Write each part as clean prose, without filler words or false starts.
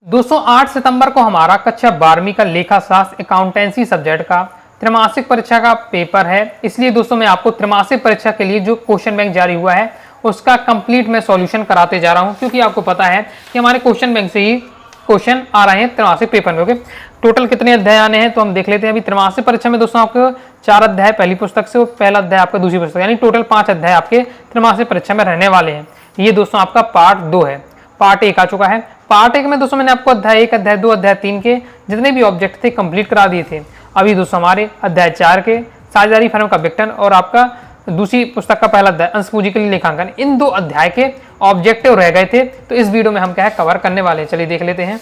दोस्तों 8 सितंबर को हमारा कक्षा 12वीं का लेखा शास्त्र अकाउंटेंसी सब्जेक्ट का त्रैमासिक परीक्षा का पेपर है। इसलिए दोस्तों मैं आपको त्रैमासिक परीक्षा के लिए जो क्वेश्चन बैंक जारी हुआ है उसका कंप्लीट मैं सॉल्यूशन कराते जा रहा हूं, क्योंकि आपको पता है कि हमारे क्वेश्चन बैंक से ही क्वेश्चन आ रहे हैं त्रैमासिक पेपर में। ओके, टोटल कितने अध्याय आने हैं तो हम देख लेते हैं। अभी त्रैमासिक परीक्षा में दोस्तों आपको 4 अध्याय पहली पुस्तक से और पहला अध्याय आपका दूसरी पुस्तक, यानी टोटल 5 अध्याय आपके त्रैमासिक परीक्षा में रहने वाले हैं। ये दोस्तों आपका पार्ट 2 है। पार्ट 1 आ चुका है। पार्ट 1 में दोस्तों मैंने आपको अध्याय 1, अध्याय 2, अध्याय 3 के जितने भी ऑब्जेक्ट थे कंप्लीट करा दिए थे। अभी दोस्तों हमारे अध्याय 4 के साझेदारी फर्म का विघटन और आपका दूसरी पुस्तक का पहला अध्याय अंश पूंजी के लिए लेखांकन, इन 2 अध्याय के ऑब्जेक्टिव रह गए थे। तो इस वीडियो में हम क्या है कवर करने वाले हैं। चलिए देख लेते हैं।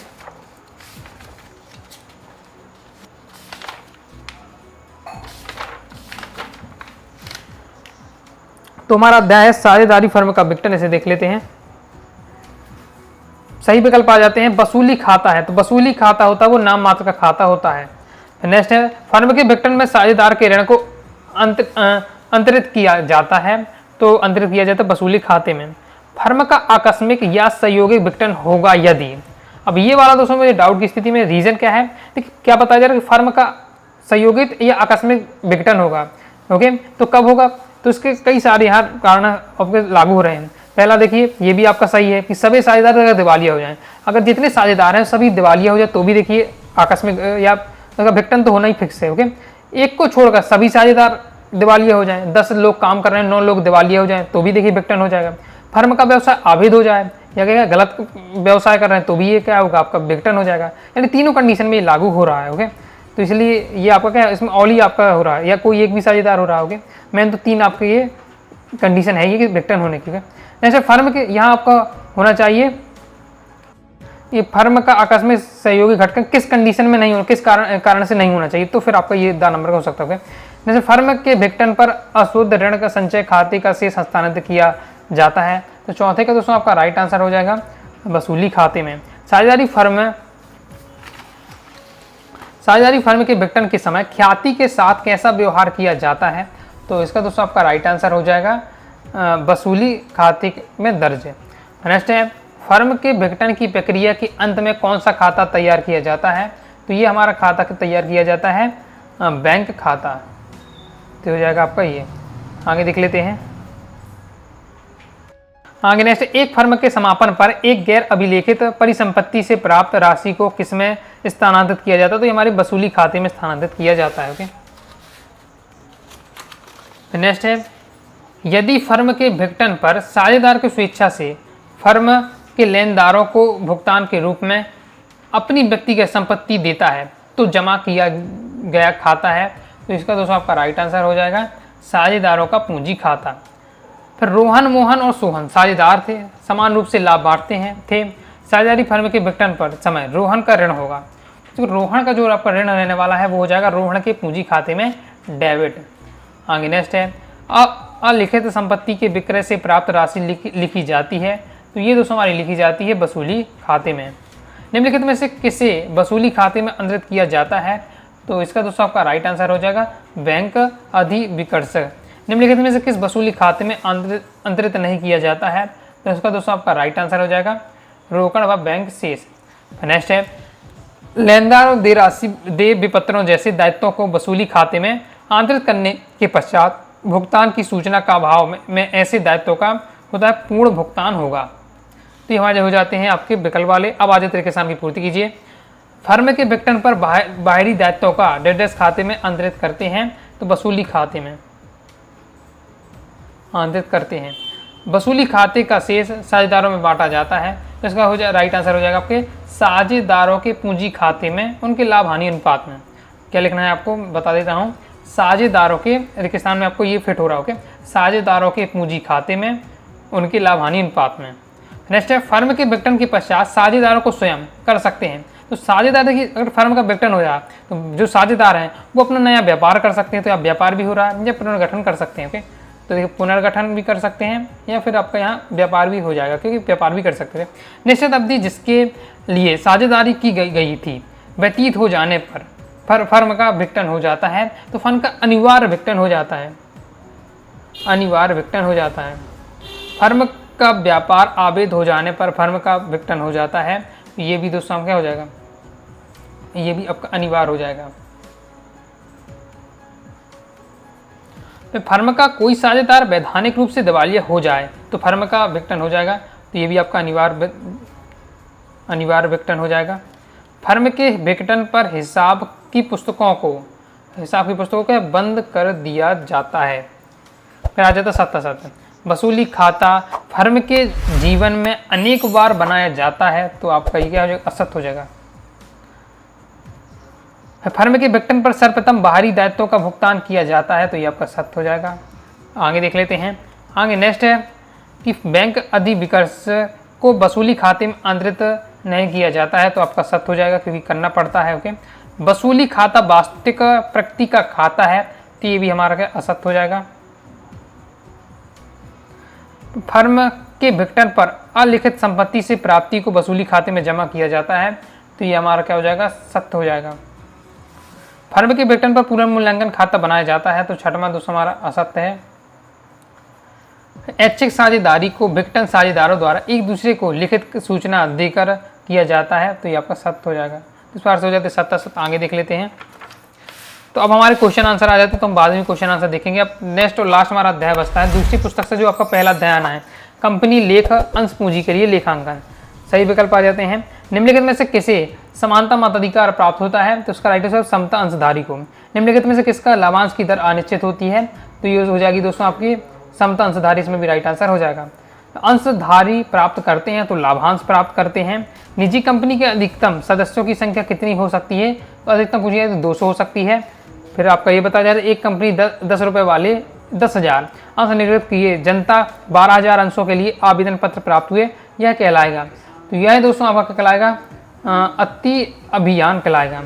तो हमारा अध्याय है साझेदारी फर्म का विघटन। इसे देख लेते हैं। सही विकल्प आ जाते हैं। वसूली खाता है तो वसूली खाता होता है वो नाम मात्र का खाता होता है। नेक्स्ट है फर्म के विघटन में साझेदार के ऋण को अंतरित किया जाता है, तो अंतरित किया जाता है वसूली खाते में। फर्म का आकस्मिक या संयोगिक विघटन होगा यदि, अब ये वाला दोस्तों मुझे डाउट की स्थिति में रीजन क्या है, देखिए क्या बताया जा रहा है कि फर्म का संयोगित या आकस्मिक विघटन होगा। ओके, तो कब होगा, तो इसके कई सारे यहाँ कारण आपके लागू हो रहे हैं। पहला देखिए, ये भी आपका सही है कि सभी साझेदार अगर दिवालिया हो जाएं, अगर जितने साझेदार हैं सभी दिवालिया हो जाए तो भी देखिए आकस्मिक या विघटन तो होना ही फिक्स है। ओके, एक को छोड़कर सभी साझेदार दिवालिया हो जाएं, 10 लोग काम कर रहे हैं 9 लोग दिवालिया हो जाएं तो भी देखिए विघटन हो जाएगा। फर्म का व्यवसाय अवैध हो जाए या क्या गलत व्यवसाय कर रहे हैं तो भी ये क्या होगा, आपका विघटन हो जाएगा। यानी तीनों कंडीशन में ये लागू हो रहा है। ओके, तो इसलिए ये आपका क्या है, इसमें ऑल ही आपका हो रहा है या कोई एक भी साझेदार हो रहा है। ओके, मेन तो 3 आपके ये कंडीशन है ये कि विघटन होने की। जैसे फर्म के यहाँ आपका होना चाहिए ये फर्म का आकस्मिक सहयोगी घटना किस कंडीशन में नहीं हो, किस कारण से नहीं होना चाहिए, तो फिर आपका ये द नंबर का हो सकता है। जैसे फर्म के विघटन पर अशुद्ध ऋण का संचय खाते का शेष हस्तांतरित किया जाता है, तो चौथे का दोस्तों आपका राइट आंसर हो जाएगा वसूली खाते में। साझेदारी फर्म के विघटन के समय ख्याति के साथ कैसा व्यवहार किया जाता है, तो इसका दोस्तों आपका राइट आंसर हो जाएगा वसूली खाते में दर्ज है। नेक्स्ट है फर्म के विघटन की प्रक्रिया के अंत में कौन सा खाता तैयार किया जाता है, तो ये हमारा खाता तैयार किया जाता है बैंक खाता, तो हो जाएगा आपका ये। आगे देख लेते हैं। आगे नेक्स्ट, एक फर्म के समापन पर एक गैर अभिलेखित परिसंपत्ति से प्राप्त राशि को किसमें स्थानांतरित किया जाता है, तो ये हमारे वसूली खाते में स्थानांतरित किया जाता है। ओके, नेक्स्ट है यदि फर्म के विघटन पर साझेदार की स्वेच्छा से फर्म के लेनदारों को भुगतान के रूप में अपनी व्यक्तिगत संपत्ति देता है तो जमा किया गया खाता है, तो इसका दोस्तों आपका राइट आंसर हो जाएगा साझेदारों का पूंजी खाता। फिर रोहन, मोहन और सोहन साझेदार थे, समान रूप से लाभ बांटते थे। साझेदारी फर्म के विघटन पर समय रोहन का ऋण होगा, तो रोहन का जो आपका ऋण रहने वाला है वो हो जाएगा रोहन के पूंजी खाते में डेबिट। आगे नेक्स्ट है अलिखित संपत्ति के विक्रय से प्राप्त राशि लिखी जाती है, तो ये दोस्तों हमारी लिखी जाती है वसूली खाते में। निम्नलिखित में से किसे वसूली खाते में अंतरित किया जाता है, तो इसका दोस्तों आपका राइट आंसर हो जाएगा बैंक अधिविकर्षक। निम्नलिखित में से किस वसूली खाते में अंतरित नहीं किया जाता है, तो इसका दोस्तों आपका राइट आंसर हो जाएगा रोकड़ व बैंक शेष। नेक्स्ट है लेनदार और देय विपत्रों जैसे दायित्वों को वसूली खाते में आंतरित करने के पश्चात भुगतान की सूचना का अभाव में ऐसे दायित्वों का होता है पूर्ण भुगतान होगा, तो ये हमारे हो जाते हैं आपके विकल्प वाले। अब आज तरीके से की पूर्ति कीजिए। फर्म के विघटन पर बाहरी दायित्वों का डेटर्स खाते में अंतरित करते हैं, तो वसूली खाते में अंतरित करते हैं। वसूली खाते का शेष साझेदारों में बांटा जाता है, तो इसका हो जाए राइट आंसर हो जाएगा आपके साझेदारों के पूंजी खाते में उनके लाभ हानि अनुपात में। क्या लिखना है आपको बता देता हूँ, साझेदारों के रेगिस्तान में आपको ये फिट हो रहा है। ओके, साझेदारों के पूंजी खाते में उनके लाभ हानि अनुपात में। नेक्स्ट है फर्म के विघटन के पश्चात साझेदारों को स्वयं कर सकते हैं, तो साझेदार देखिए अगर फर्म का विघटन हो जाए तो जो साझेदार हैं वो अपना नया व्यापार कर सकते हैं, तो आप व्यापार भी हो रहा है या पुनर्गठन कर सकते हैं। ओके, तो देखिए पुनर्गठन भी कर सकते हैं या फिर आपका यहाँ व्यापार भी हो जाएगा, क्योंकि व्यापार भी कर सकते थे। निश्चित अवधि जिसके लिए साझेदारी की गई थी व्यतीत हो जाने पर फर्म का विघटन हो जाता है, तो फर्म का अनिवार्य विघटन हो जाता है, अनिवार्य विघटन हो जाता है। फर्म का व्यापार अवैध हो जाने पर फर्म का विघटन हो जाता है। ये भी दोस्तों क्या हो जाएगा, ये भी आपका अनिवार्य हो जाएगा। तो फर्म का कोई साझेदार वैधानिक रूप से दिवालिया हो जाए तो फर्म का विघटन हो जाएगा, तो ये भी आपका अनिवार्य विघटन हो जाएगा। फर्म के विघटन पर हिसाब की पुस्तकों को बंद कर दिया जाता है। फिर आ जाता सत्ता वसूली खाता फर्म के जीवन में अनेक बार बनाया जाता है, तो आपका ये क्या हो जाएगा, असत्य हो जाएगा। फर्म के विघटन पर सर्वप्रथम बाहरी दायित्वों का भुगतान किया जाता है, तो ये आपका सत्य हो जाएगा। आगे देख लेते हैं। आगे नेक्स्ट है कि बैंक अधिविकर्ष को वसूली खाते में अंतरित नहीं किया जाता है, तो आपका सत्य हो जाएगा क्योंकि करना पड़ता है। ओके, वसूली खाता वास्तविक प्रकृति का खाता है, तो ये भी हमारा क्या असत्य हो जाएगा। फर्म के विघटन पर अलिखित संपत्ति से प्राप्ति को वसूली खाते में जमा किया जाता है, तो ये हमारा क्या हो जाएगा, सत्य हो जाएगा। फर्म के विघटन पर पुनर्मूल्यांकन खाता बनाया जाता है, तो छठवां दोस्तों हमारा असत्य है। ऐच्छिक साझेदारी को विघटन साझेदारों द्वारा एक दूसरे को लिखित सूचना देकर किया जाता है, तो ये आपका सत्य हो जाएगा। इस बार से हो जाते सत्य। आगे देख लेते हैं। तो अब हमारे क्वेश्चन आंसर आ जाते हैं, तो हम बाद में क्वेश्चन आंसर देखेंगे। अब नेक्स्ट और लास्ट हमारा अध्याय बचता है दूसरी पुस्तक से, जो आपका पहला अध्याय आना है, कंपनी लेख अंश पूंजी के लिए लेखांकन। सही विकल्प आ जाते हैं। निम्नलिखित में से किसे समानता मताधिकार प्राप्त होता है, तो उसका राइट आंसर समता अंशधारी को। निम्नलिखित में से किसका लाभांश की दर अनिश्चित होती है, तो ये हो जाएगी दोस्तों आपकी समता अंशधारी, इसमें भी राइट आंसर हो जाएगा। अंशधारी प्राप्त करते हैं तो लाभांश प्राप्त करते हैं। निजी कंपनी के अधिकतम सदस्यों की संख्या कितनी हो सकती है, तो अधिकतम पूछिए तो 200 हो सकती है। फिर आपका ये बताया जाता है एक कंपनी 10 रुपये वाले 10,000 अंश निर्गत किए, जनता 12,000 अंशों के लिए आवेदन पत्र प्राप्त हुए, यह कहलाएगा। तो यह दोस्तों आपका कहलाएगा अति अभियान कहलाएगा।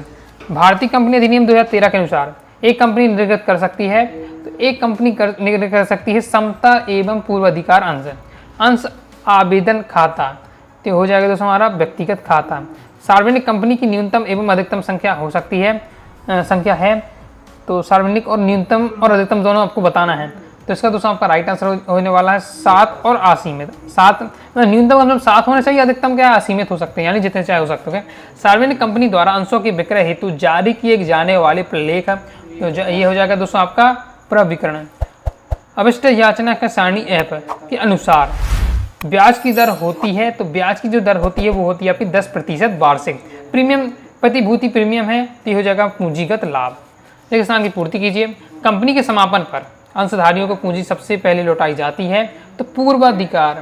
भारतीय कंपनी अधिनियम 2013 के अनुसार एक कंपनी निर्गत कर सकती है, तो एक कंपनी निर्गत कर सकती है समता एवं पूर्वाधिकार अंश आवेदन खाता, तो हो जाएगा दोस्तों हमारा व्यक्तिगत खाता। सार्वजनिक कंपनी की न्यूनतम एवं अधिकतम संख्या हो सकती है, संख्या है, तो सार्वजनिक और न्यूनतम और अधिकतम दोनों आपको बताना है। तो इसका दोस्तों आपका राइट आंसर होने वाला है 7 और असीमित। 7 न्यूनतम मतलब 7 होने चाहिए, अधिकतम क्या असीमित हो सकते हैं, यानी जितने चाहे हो सकते हैं। सार्वजनिक कंपनी द्वारा अंशों के विक्रय हेतु जारी किए जाने वाले प्रलेख, तो ये हो जाएगा दोस्तों आपका प्रविकरण। अभिष्ट याचना का सारणी ऐप के अनुसार ब्याज की दर होती है, तो ब्याज की जो दर होती है वो होती है आपकी 10% वार्षिक। प्रीमियम प्रतिभूति प्रीमियम है, तो हो जाएगा पूंजीगत लाभ। लेकिन स्थान की पूर्ति कीजिए। कंपनी के समापन पर अंशधारियों को पूंजी सबसे पहले लौटाई जाती है, तो पूर्वाधिकार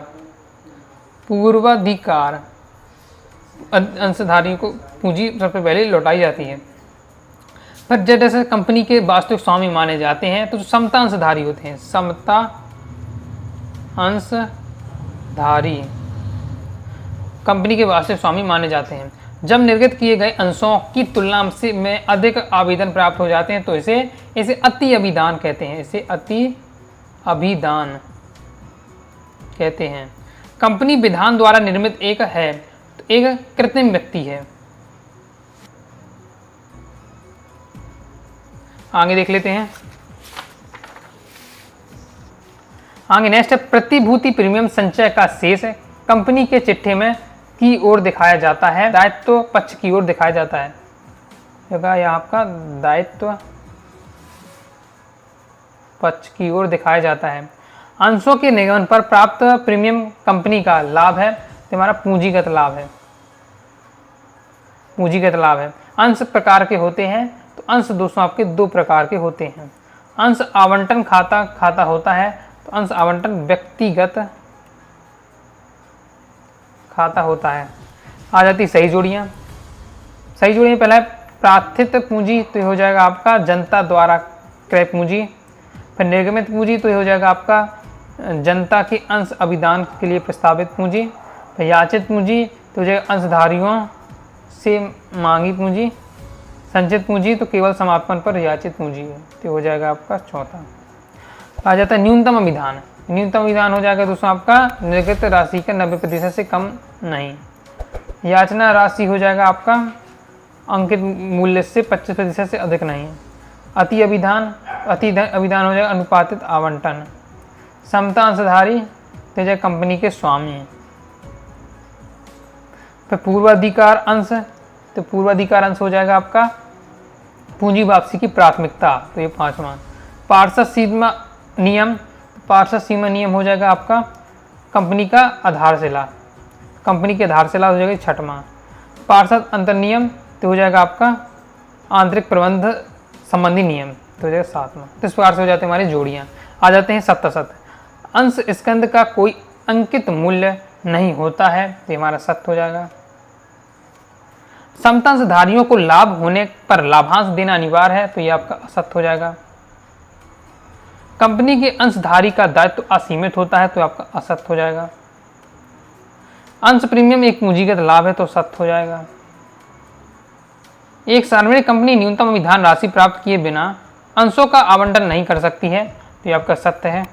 अंशधारियों को पूंजी सबसे पहले लौटाई जाती है। पर जैसे कंपनी के वास्तविक स्वामी माने जाते हैं, तो समता अंशधारी होते हैं, समता अंशधारी कंपनी के वास्तविक स्वामी माने जाते हैं। जब निर्गत किए गए अंशों की तुलना में अधिक आवेदन प्राप्त हो जाते हैं, तो इसे अति अभिदान कहते हैं, इसे अति अभिदान कहते हैं। कंपनी विधान द्वारा निर्मित एक है, तो एक कृत्रिम व्यक्ति है। आगे देख लेते हैं। आगे नेक्स्ट है प्रतिभूति प्रीमियम संचय का शेष कंपनी के चिट्ठे में की ओर दिखाया जाता है, दायित्व पक्ष की ओर दिखाया जाता है। यहाँ आपका दायित्व पक्ष की ओर दिखाया जाता है। अंशों के निगमन पर प्राप्त प्रीमियम कंपनी का लाभ है, तो हमारा पूंजीगत लाभ है, पूंजीगत लाभ है। अंश प्रकार के होते हैं, तो अंश दोस्तों आपके 2 प्रकार के होते हैं। अंश आवंटन खाता होता है, तो अंश आवंटन व्यक्तिगत खाता होता है। आ जाती सही जोड़ियाँ। सही जोड़ी में पहला है प्रार्थित पूंजी, तो ये हो जाएगा आपका जनता द्वारा क्रय पूंजी। फिर निर्गमित पूंजी, तो ये हो जाएगा आपका जनता के अंश अभिदान के लिए प्रस्तावित पूंजी। फिर याचित पूंजी, तो हो जाएगा अंशधारियों से मांगी पूंजी। संचित पूंजी, तो केवल समापन पर याचित पूंजी है, तो हो जाएगा आपका चौथा। आ जाता है न्यूनतम अभिदान। न्यूनतम विधान हो जाएगा दोस्तों आपका निर्गत राशि का 90% से कम नहीं। याचना राशि हो जाएगा आपका अंकित मूल्य से 25% से अधिक नहीं। अति अभिदान हो जाएगा अनुपातित आवंटन। समता अंशधारी तो जाए कंपनी के स्वामी। फिर पूर्वाधिकार अंश, तो पूर्वाधिकार अंश हो जाएगा आपका पूंजी वापसी की प्राथमिकता, तो ये 5वां। पार्षद सीमा नियम, पार्षद सीमा नियम हो जाएगा आपका कंपनी का आधारशिला, कंपनी की आधारशिला हो जाएगा 6वां। पार्षद अंतर नियम तो हो जाएगा आपका आंतरिक प्रबंध संबंधी नियम, तो हो जाएगा 7वां। तो इस प्रकार से हो जाते हैं हमारी जोड़ियाँ। आ जाते हैं सत्य। अंश स्कंद का कोई अंकित मूल्य नहीं होता है, तो हमारा सत्य हो जाएगा। समतांशधारियों को लाभ होने पर लाभांश देना अनिवार्य है, तो ये आपका असत्य हो जाएगा। कंपनी के अंशधारी का दायित्व असीमित होता है, तो आपका असत्य हो जाएगा। अंश प्रीमियम एक पूंजीगत लाभ है, तो सत्य हो जाएगा। एक सार्वजनिक कंपनी न्यूनतम अभिधान राशि प्राप्त किए बिना अंशों का आवंटन नहीं कर सकती है, तो ये आपका सत्य है।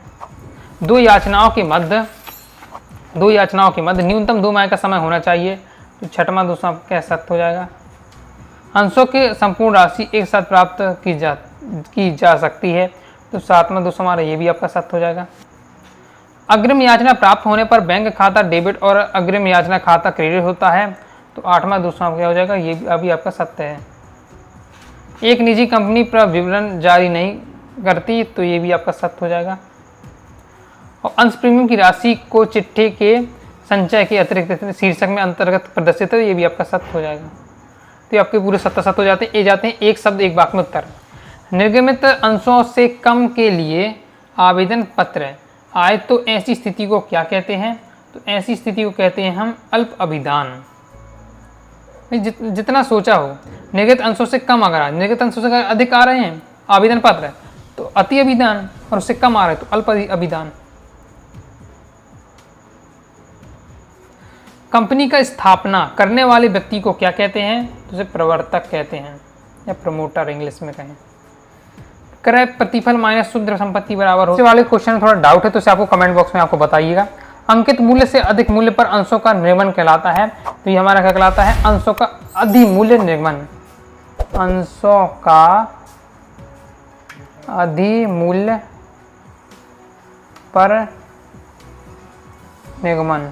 दो याचनाओं के मध्य न्यूनतम 2 माह का समय होना चाहिए, तो 6वां दूसरा आपका सत्य हो जाएगा। अंशों के संपूर्ण राशि एक साथ प्राप्त की जा सकती है, तो 7वां दूसरा हमारा ये भी आपका सत्य हो जाएगा। अग्रिम याचना प्राप्त होने पर बैंक खाता डेबिट और अग्रिम याचना खाता क्रेडिट होता है, तो 8वां दूसरा क्या हो जाएगा, ये अभी आपका सत्य है। एक निजी कंपनी पर विवरण जारी नहीं करती, तो ये भी आपका सत्य हो जाएगा। और अंश प्रीमियम की राशि को चिट्ठी के संचय के अतिरिक्त शीर्षक में अंतर्गत प्रदर्शित है, ये भी आपका सत्य हो जाएगा। तो ये आपके पूरे सत्य हो जाते हैं। ये जाते हैं एक शब्द एक वाक्य में उत्तर। निर्गमित अंशों से कम के लिए आवेदन पत्र आए तो ऐसी स्थिति को क्या कहते हैं, तो ऐसी स्थिति को कहते हैं हम अल्प अभिदान। जितना सोचा हो, निर्गत अंशों से कम अगर निर्गत अंशों से अधिक आ रहे हैं आवेदन पत्र, तो अति अभिदान, और उससे कम आ रहे हैं तो अल्प अभिदान। कंपनी का स्थापना करने वाले व्यक्ति को क्या कहते हैं, तो उसे प्रवर्तक कहते हैं, या प्रमोटर इंग्लिश में कहें। क्रय प्रतिफल माइनस शुद्ध संपत्ति बराबर हो वाले क्वेश्चन में थोड़ा डाउट है, तो इसे आपको कमेंट बॉक्स में आपको बताइएगा। अंकित मूल्य से अधिक मूल्य पर अंशों का निर्गमन कहलाता है, तो ये हमारा क्या कहलाता है, अंशों का अधिमूल्य निर्गमन। अंशों का अधिमूल्य पर निर्गमन।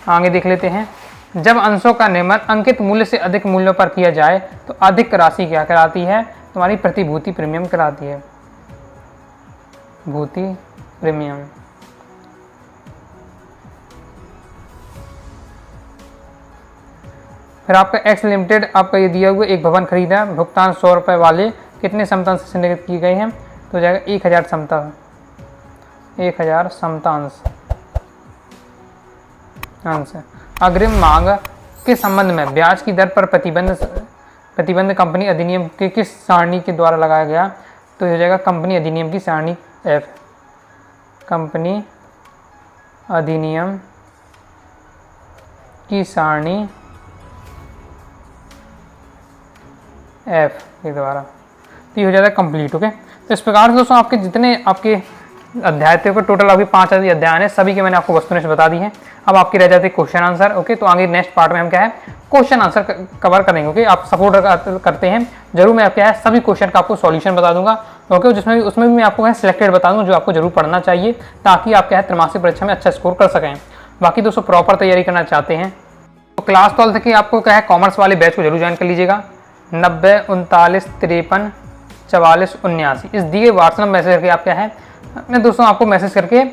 आगे देख लेते हैं। जब अंशों का निर्गमन अंकित मूल्य से अधिक मूल्यों पर किया जाए तो अधिक राशि क्या कहलाती है, तुम्हारी प्रतिभूति प्रीमियम कहलाती है, भूति प्रीमियम। फिर आपका एक्स लिमिटेड आपका ये दिया हुआ एक भवन खरीदा, भुगतान 100 रुपये वाले कितने समतांश से निर्गत किए गए हैं, तो हो जाएगा 1000 समता 1000 समतांश अंश। अग्रिम मांग के संबंध में ब्याज की दर पर प्रतिबंध कंपनी अधिनियम के किस सारणी के द्वारा लगाया गया, तो हो जाएगा कंपनी अधिनियम की सारणी F। कंपनी अधिनियम की सारणी F के द्वारा, तो ये हो जाएगा कंप्लीट। ओके, तो इस प्रकार से दोस्तों आपके जितने आपके अध्याय थे, टोटल अभी 5 अध्याय हैं, सभी के मैंने आपको वस्तुनिष्ठ बता दी है। अब आपके रह जाते क्वेश्चन आंसर। ओके, तो आगे नेक्स्ट पार्ट में हम क्या है क्वेश्चन आंसर कवर करेंगे। ओके, आप सपोर्ट करते हैं जरूर, मैं क्या है सभी क्वेश्चन का आपको सॉल्यूशन बता दूंगा। ओके, जिसमें उसमें भी मैं आपको सिलेक्टेड बता दूंगा जो आपको जरूर पढ़ना चाहिए, ताकि आप क्या है त्रैमासिक परीक्षा में अच्छा स्कोर कर सकें। बाकी दोस्तों प्रॉपर तैयारी करना चाहते हैं तो क्लास 12 की आपको क्या है कॉमर्स वाले बैच को जरूर ज्वाइन कर लीजिएगा। 90 39 53 44 79 इस दिए व्हाट्सएप मैसेज करके आप क्या है मैं दोस्तों आपको मैसेज करके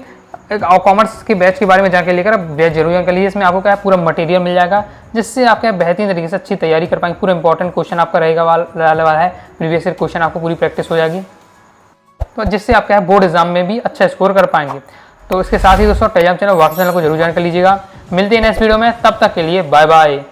कॉमर्स के बैच के बारे में जानकारी लेकर बैच जरूर ज्वाइन कर लीजिए। इसमें आपको क्या है पूरा मटेरियल मिल जाएगा, जिससे आप क्या बेहतरीन तरीके से अच्छी तैयारी कर पाएंगे। पूरा इंपॉर्टेंट क्वेश्चन आपका रहेगा वाला है, प्रीवियस ईयर क्वेश्चन आपको पूरी प्रैक्टिस हो जाएगी, तो जिससे आप क्या है बोर्ड एग्जाम में भी अच्छा स्कोर कर पाएंगे। तो इसके साथ ही दोस्तों टेलीग्राम चैनल व्हाट्सएप चैनल को जरूर ज्वाइन कर लीजिएगा। मिलते हैं नेक्स्ट वीडियो में, तब तक के लिए बाय बाय।